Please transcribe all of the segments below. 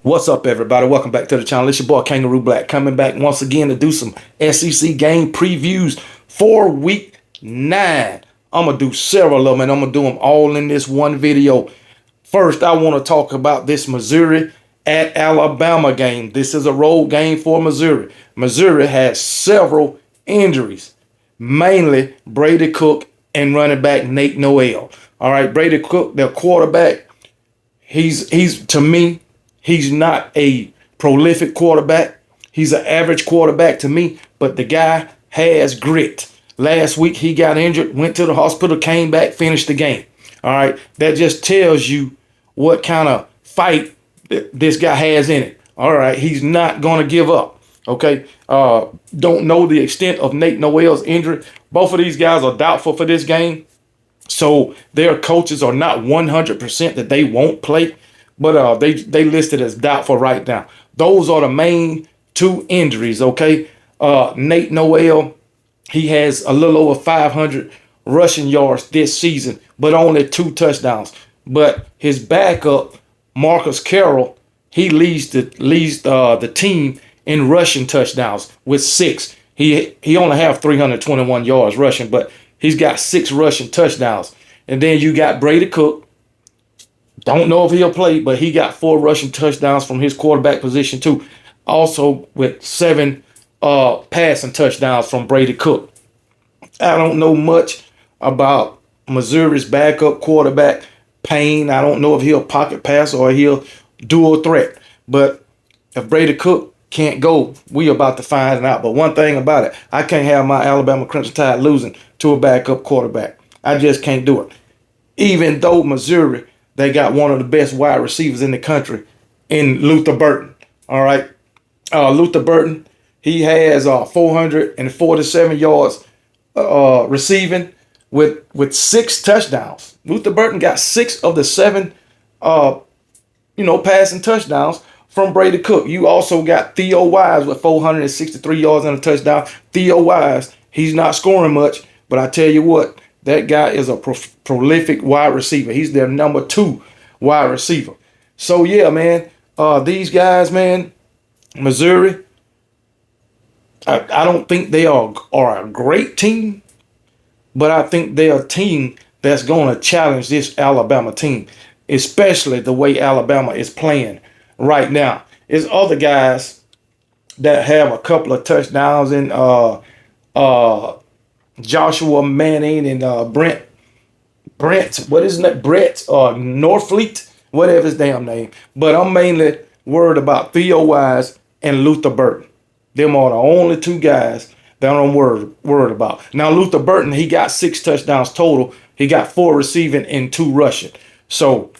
What's up, everybody? Welcome back to the channel. It's your boy Kangaroo Black coming back once again to do some SEC game previews for week 9. I'm going to do several of them, and I'm going to do them all in this one video. First, I want to talk about this Missouri at Alabama game. This is a road game for Missouri. Missouri has several injuries, mainly Brady Cook and running back Nate Noel. All right, Brady Cook, their quarterback, he's to me, he's not a prolific quarterback. He's an average quarterback to me, but the guy has grit. Last week, he got injured, went to the hospital, came back, finished the game. All right, that just tells you what kind of fight this guy has in it. All right, he's not going to give up. Okay, don't know the extent of Nate Noel's injury. Both of these guys are doubtful for this game, so their coaches are not 100% that they won't play. But they listed as doubtful right now. Those are the main two injuries, okay? Nate Noel, he has a little over 500 rushing yards this season, but only 2 touchdowns. But his backup, Marcus Carroll, he leads the team in rushing touchdowns with 6. He only have 321 yards rushing, but he's got 6 rushing touchdowns. And then you got Brady Cook. Don't know if he'll play, but he got 4 rushing touchdowns from his quarterback position too. Also with 7 passing touchdowns from Brady Cook. I don't know much about Missouri's backup quarterback, Payne. I don't know if he'll pocket pass or he'll dual threat. But if Brady Cook can't go, we about to find out. But one thing about it, I can't have my Alabama Crimson Tide losing to a backup quarterback. I just can't do it. Even though Missouri, they got one of the best wide receivers in the country in Luther Burton. All right. Luther Burton, he has 447 yards receiving with 6 touchdowns. Luther Burton got 6 of the 7 passing touchdowns from Brady Cook. You also got Theo Wise with 463 yards and a touchdown. Theo Wise, he's not scoring much, but I tell you what, that guy is a prolific wide receiver. He's their number 2 wide receiver. So, yeah, man, these guys, man, Missouri, I don't think they are a great team, but I think they're a team that's going to challenge this Alabama team, especially the way Alabama is playing right now. There's other guys that have a couple of touchdowns in Joshua Manning and Brent, what is that? Brett Norfleet, whatever his damn name. But I'm mainly worried about Theo Wise and Luther Burton. Them are the only 2 guys that I'm worried about. Now, Luther Burton, he got 6 touchdowns total. He got 4 receiving and 2 rushing. So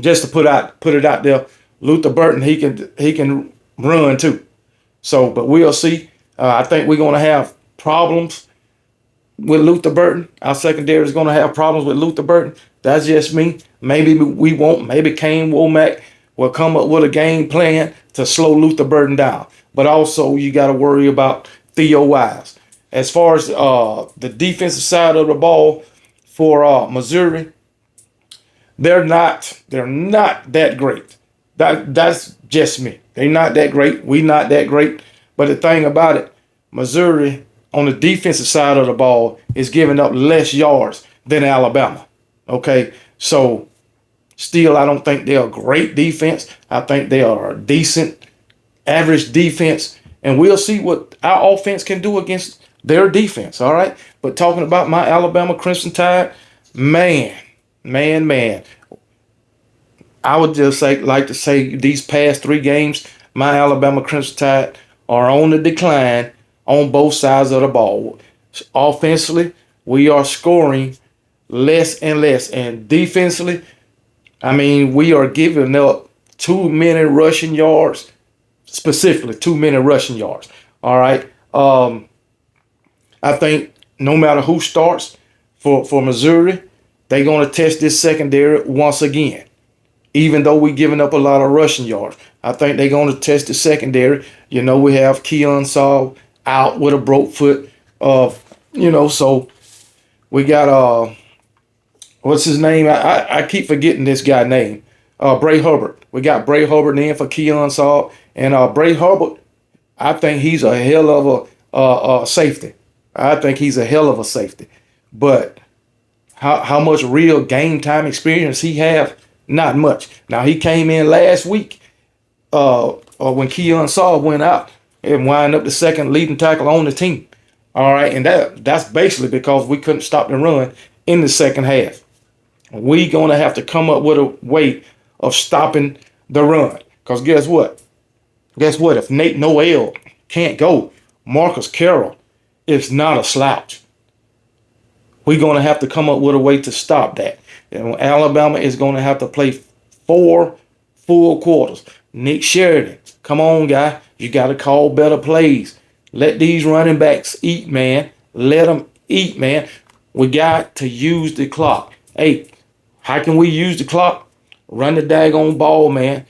just to put it out there, Luther Burton, he can run too. So, but we'll see. I think we're going to have problems with Luther Burton. Our secondary is going to have problems with Luther Burton. That's just me. Maybe we won't. Maybe Kane Womack will come up with a game plan to slow Luther Burton down. But also, you got to worry about Theo Wise. As far as the defensive side of the ball for Missouri, they're not that great. That's just me. They're not that great. We not that great. But the thing about it, Missouri on the defensive side of the ball is giving up less yards than Alabama. Okay, so still, I don't think they're a great defense. I think they are a decent, average defense, and we'll see what our offense can do against their defense. All right, but talking about my Alabama Crimson Tide, man, I would just like to say these past 3 games, my Alabama Crimson Tide are on the decline on both sides of the ball. Offensively, we are scoring less and less. And defensively, I mean, we are giving up too many rushing yards, specifically too many rushing yards. All right. I think no matter who starts for Missouri, they're going to test this secondary once again. Even though we're giving up a lot of rushing yards, I think they're going to test the secondary. You know, we have Keon Saul out with a broke foot. So we got what's his name? I keep forgetting this guy's name. Bray Hubbard. We got Bray Hubbard in for Keon Saab. And Bray Hubbard, I think he's a hell of a safety. I think he's a hell of a safety. But how much real game time experience he have? Not much. Now, he came in last week when Keon Saab went out and wind up the second leading tackle on the team. All right, and that's basically because we couldn't stop the run in the second half. We gonna have to come up with a way of stopping the run. Because guess what? Guess what? If Nate Noel can't go, Marcus Carroll is not a slouch. We're gonna have to come up with a way to stop that. And Alabama is gonna have to play 4 full quarters. Nick Sheridan, come on, guy. You got to call better plays. Let these running backs eat, man. Let them eat, man. We got to use the clock. Hey, how can we use the clock? Run the daggone ball, man.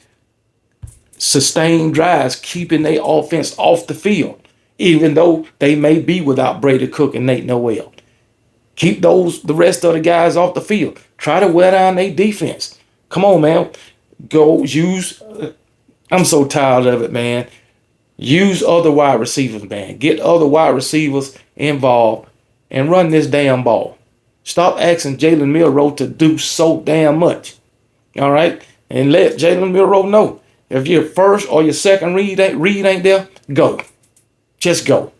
Sustain drives, keeping their offense off the field, even though they may be without Brady Cook and Nate Noel. Keep the rest of the guys off the field. Try to wear down their defense. Come on, man. Go use. I'm so tired of it, man. Use other wide receivers, man. Get other wide receivers involved and run this damn ball. Stop asking Jalen Milroe to do so damn much. All right? And let Jalen Milroe know. If your first or your second read ain't there, go. Just go.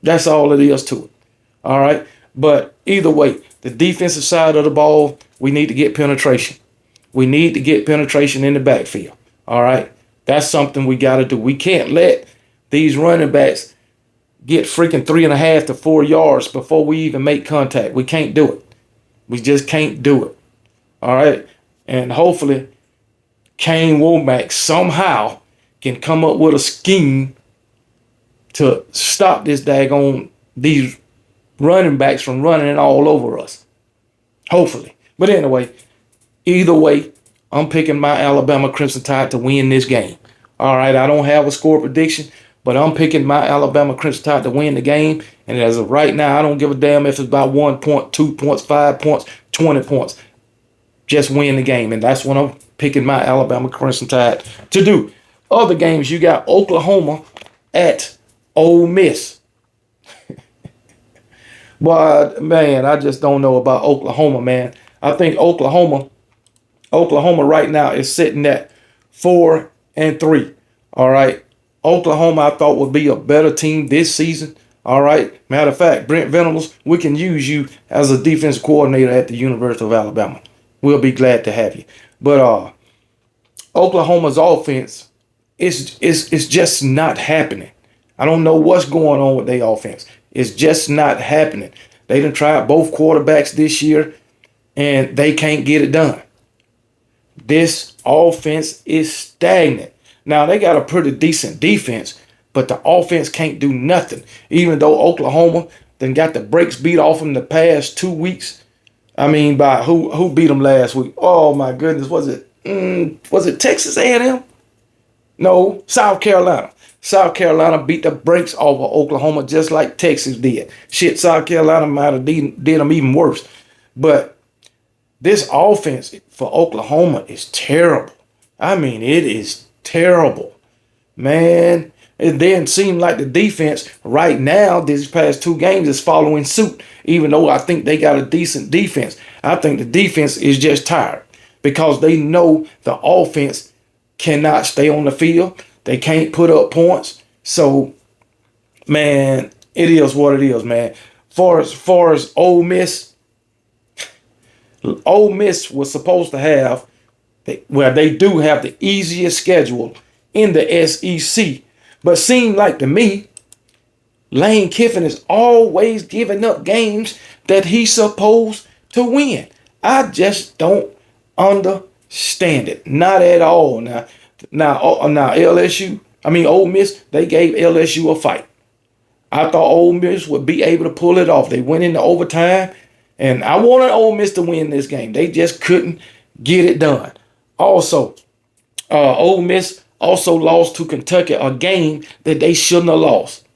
That's all it is to it. All right? But either way, the defensive side of the ball, we need to get penetration. We need to get penetration in the backfield. All right? That's something we got to do. We can't let these running backs get freaking 3.5 to 4 yards before we even make contact. We can't do it. We just can't do it. All right? And hopefully, Kane Womack somehow can come up with a scheme to stop these running backs from running it all over us. Hopefully. But anyway, either way, I'm picking my Alabama Crimson Tide to win this game. All right, I don't have a score prediction, but I'm picking my Alabama Crimson Tide to win the game. And as of right now, I don't give a damn if it's about 1 point, 2 points, 5 points, 20 points. Just win the game. And that's what I'm picking my Alabama Crimson Tide to do. Other games, you got Oklahoma at Ole Miss. But, man, I just don't know about Oklahoma, man. I think Oklahoma right now is sitting at 4-3. All right. Oklahoma, I thought, would be a better team this season. All right. Matter of fact, Brent Venables, we can use you as a defensive coordinator at the University of Alabama. We'll be glad to have you. But Oklahoma's offense is just not happening. I don't know what's going on with their offense. It's just not happening. They done tried both quarterbacks this year, and they can't get it done. This offense is stagnant. Now, they got a pretty decent defense, but the offense can't do nothing. Even though Oklahoma then got the brakes beat off them the past 2 weeks. I mean, by who beat them last week? Oh, my goodness. Was it Texas A&M? No, South Carolina. South Carolina beat the brakes off of Oklahoma just like Texas did. Shit, South Carolina might have did them even worse. But this offense for Oklahoma is terrible. I mean, it is terrible. Man, it didn't seem like the defense right now, these past 2 games, is following suit. Even though I think they got a decent defense. I think the defense is just tired because they know the offense cannot stay on the field. They can't put up points. So, man, it is what it is, man. Far as Ole Miss was supposed to have, they do have the easiest schedule in the SEC. But seemed like to me, Lane Kiffin is always giving up games that he's supposed to win. I just don't understand it. Not at all. Now Ole Miss, they gave LSU a fight. I thought Ole Miss would be able to pull it off. They went into overtime, and I wanted Ole Miss to win this game. They just couldn't get it done. Also, Ole Miss also lost to Kentucky, a game that they shouldn't have lost.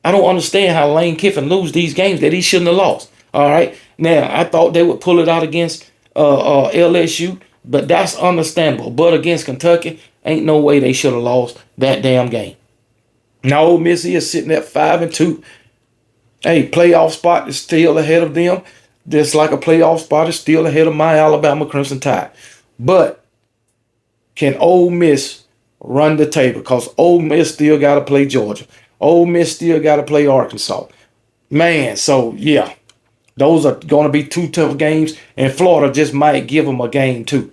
I don't understand how Lane Kiffin lose these games that he shouldn't have lost. All right. Now, I thought they would pull it out against LSU. But that's understandable. But against Kentucky, ain't no way they should have lost that damn game. Now Ole Miss is sitting at 5-2. Hey, playoff spot is still ahead of them. Just like a playoff spot is still ahead of my Alabama Crimson Tide. But can Ole Miss run the table? Because Ole Miss still got to play Georgia. Ole Miss still got to play Arkansas. Man, so yeah, those are going to be two tough games. And Florida just might give them a game too.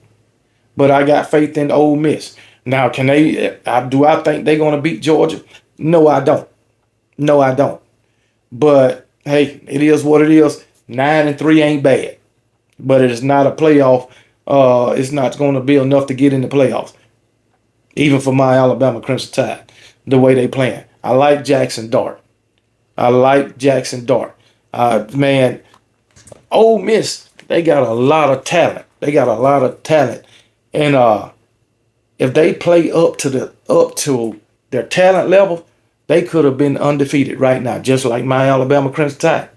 But I got faith in Ole Miss. Now, can they? Do I think they're going to beat Georgia? No, I don't. No, I don't. But hey, it is what it is. 9-3 ain't bad, but it is not a playoff. It's not going to be enough to get in the playoffs, even for my Alabama Crimson Tide. The way they playing, I like Jackson Dart. Man, Ole Miss, they got a lot of talent. And if they play up to their talent level, they could have been undefeated right now, just like my Alabama Crimson Tide.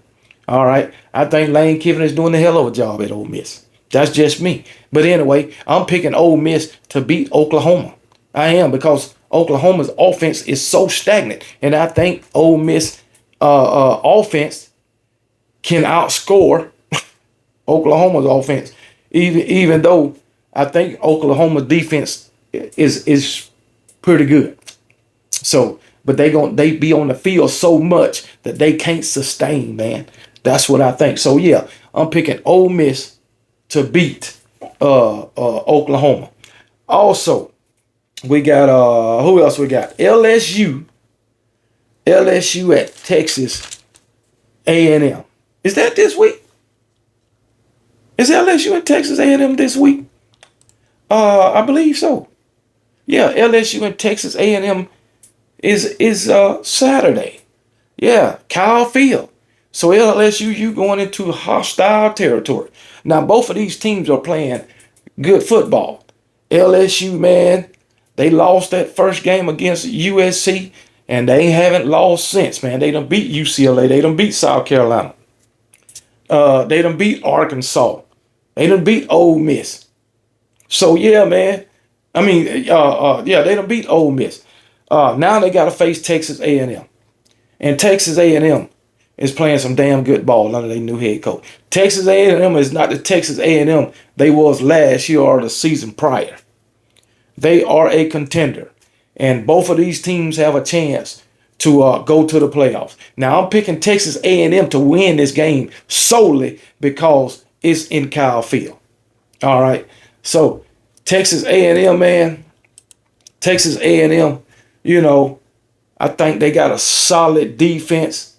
All right. I think Lane Kiffin is doing a hell of a job at Ole Miss. That's just me. But anyway, I'm picking Ole Miss to beat Oklahoma. I am, because Oklahoma's offense is so stagnant. And I think Ole Miss offense can outscore Oklahoma's offense. Even though I think Oklahoma's defense is pretty good. So, but they be on the field so much that they can't sustain, man. That's what I think. So yeah, I'm picking Ole Miss to beat Oklahoma. Also, we got who else we got? LSU at Texas A&M. Is that this week? Is LSU at Texas A&M this week? I believe so. Yeah, LSU and Texas A&M is Saturday. Yeah, Kyle Field. So LSU, you going into hostile territory. Now, both of these teams are playing good football. LSU, man, they lost that first game against USC, and they haven't lost since, man. They done beat UCLA. They done beat South Carolina. They done beat Arkansas. They done beat Ole Miss. So, yeah, man. They done beat Ole Miss. Now they got to face Texas A&M. And Texas A&M is playing some damn good ball under their new head coach. Texas A&M is not the Texas A&M they was last year or the season prior. They are a contender. And both of these teams have a chance to go to the playoffs. Now, I'm picking Texas A&M to win this game solely because it's in Kyle Field. All right. So, Texas A&M, man. Texas A&M, I think they got a solid defense.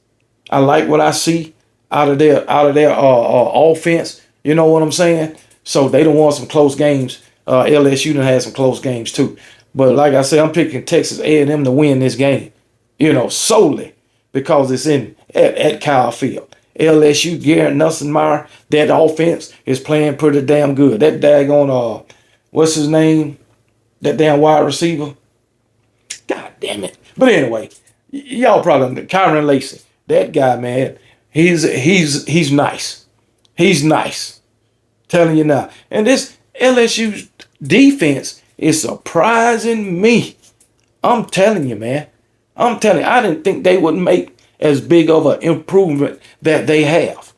I like what I see out of their offense. You know what I'm saying? So they don't want some close games. LSU done had some close games too. But like I said, I'm picking Texas A&M to win this game. Solely because it's at Kyle Field. LSU, Garrett Nussmeier, that offense is playing pretty damn good. That daggone what's his name? That damn wide receiver. God damn it. But anyway, y'all probably Kyron Lacey. That guy, man, he's nice. He's nice. Telling you now. And this LSU defense is surprising me. I'm telling you, man. I didn't think they would make as big of an improvement that they have.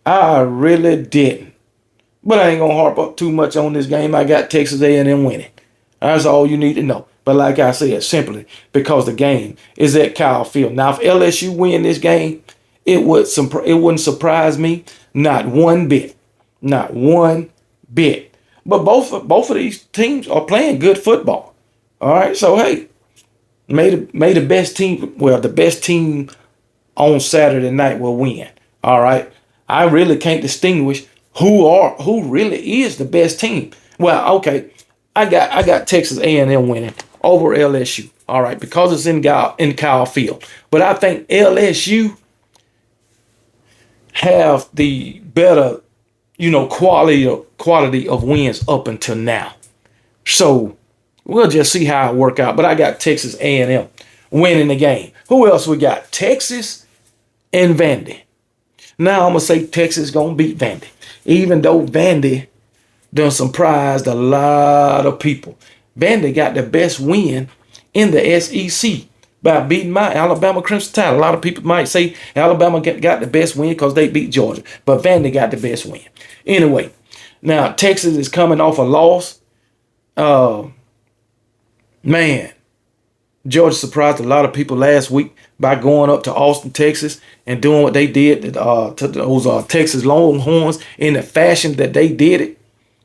I really didn't. But I ain't going to harp up too much on this game. I got Texas A&M winning. That's all you need to know. But like I said, simply because the game is at Kyle Field. Now, if LSU win this game, it wouldn't surprise me not one bit. Not one bit. But both of these teams are playing good football. All right, so hey, may the best team on Saturday night will win. All right, I really can't distinguish who really is the best team. Well, okay, I got Texas A&M winning over LSU. All right, because it's in Kyle Field. But I think LSU have the better, quality of wins up until now. So we'll just see how it work out. But I got Texas A&M winning the game. Who else we got? Texas and Vandy. Now I'm gonna say Texas gonna beat Vandy, even though Vandy done surprised a lot of people. Vandy got the best win in the SEC by beating my Alabama Crimson Tide. A lot of people might say Alabama got the best win because they beat Georgia, but Vandy got the best win. Anyway, now Texas is coming off a loss. Man, Georgia surprised a lot of people last week by going up to Austin, Texas, and doing what they did to those Texas Longhorns in the fashion that they did it.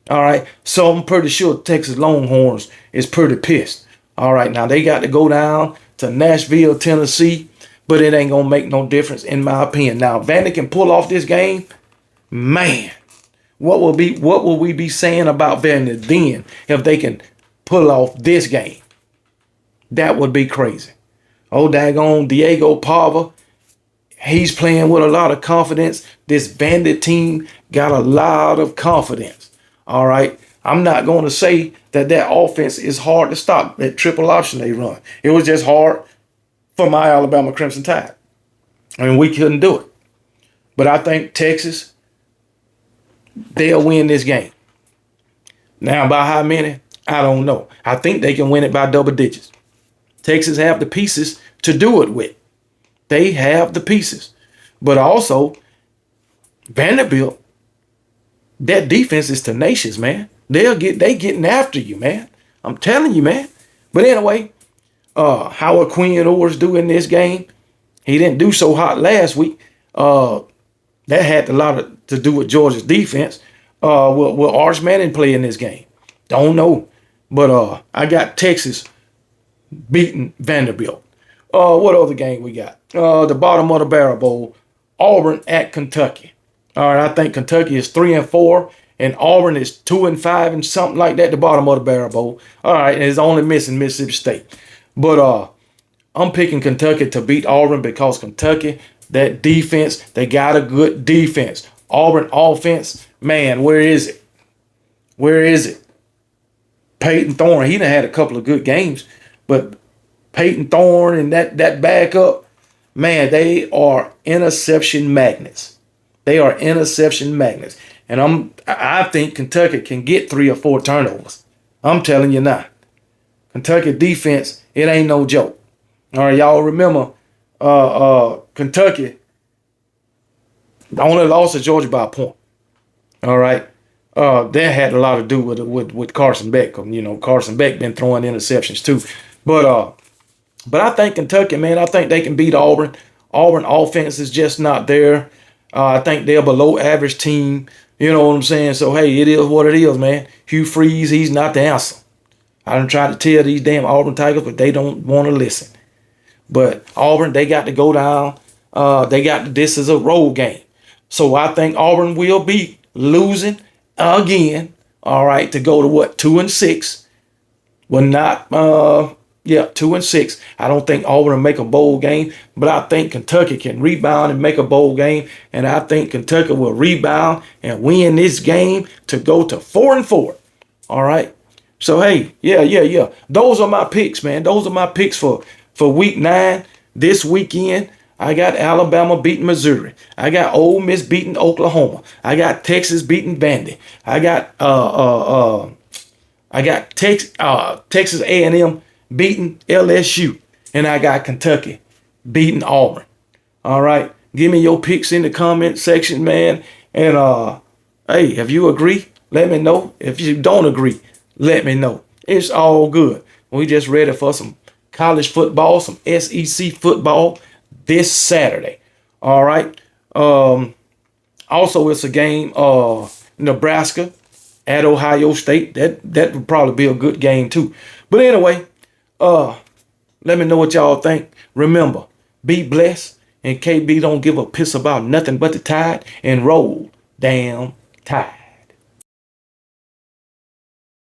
All right, so I'm pretty sure Texas Longhorns is pretty pissed. All right, now they got to go down to Nashville, Tennessee, but it ain't gonna make no difference in my opinion. Now, if Vandy can pull off this game, man, what will we be saying about Vandy then if they can pull off this game? That would be crazy. Oh, daggone Diego Pava, he's playing with a lot of confidence. This Vandy team got a lot of confidence. All right. I'm not going to say that offense is hard to stop, that triple option they run. It was just hard for my Alabama Crimson Tide. I mean, we couldn't do it. But I think Texas, they'll win this game. Now, by how many? I don't know. I think they can win it by double digits. Texas have the pieces to do it with. They have the pieces. But also, Vanderbilt, that defense is tenacious, man. They getting after you, man. I'm telling you, man. But anyway, how Quinn Ewers do in this game? He didn't do so hot last week. That had a lot to do with Georgia's defense. Will Arch Manning play in this game? Don't know. But I got Texas beating Vanderbilt. What other game we got? The bottom of the barrel bowl, Auburn at Kentucky. All right, I think Kentucky is 3-4, and Auburn is 2-5, and something like that. The bottom of the barrel bowl. All right, and it's only missing Mississippi State. But I'm picking Kentucky to beat Auburn because Kentucky, that defense, they got a good defense. Auburn offense, man, where is it? Where is it? Peyton Thorne, he done had a couple of good games, but Peyton Thorne and that backup, man, they are interception magnets. They are interception magnets. And I think Kentucky can get 3 or 4 turnovers. I'm telling you now. Kentucky defense, it ain't no joke. All right, y'all remember Kentucky only lost to Georgia by a point. All right. That had a lot to do with Carson Beck. You know, Carson Beck been throwing interceptions too. But I think Kentucky, man, I think they can beat Auburn. Auburn offense is just not there. I think they're a below average team. You know what I'm saying? So, hey, it is what it is, man. Hugh Freeze, he's not the answer. I done tried to tell these damn Auburn Tigers, but they don't want to listen. But Auburn, they got to go down. This is a road game. So I think Auburn will be losing again. All right, to go to what, 2-6? Well, not 2-6. I don't think Auburn will make a bowl game, but I think Kentucky can rebound and make a bowl game, and I think Kentucky will rebound and win this game to go to 4-4. All right. So hey, yeah. Those are my picks, man. Those are my picks for week 9 this weekend. I got Alabama beating Missouri. I got Ole Miss beating Oklahoma. I got Texas beating Vandy. I got Texas A&M beating LSU, and I got Kentucky beating Auburn. All right, give me your picks in the comment section, man. And hey, if you agree, let me know. If you don't agree, let me know. It's all good. We just ready for some college football, some SEC football this Saturday. All right. Also, it's a game, Nebraska at Ohio State. That would probably be a good game too. But anyway, let me know what y'all think. Remember, be blessed, and KB don't give a piss about nothing but the Tide, and roll damn Tide.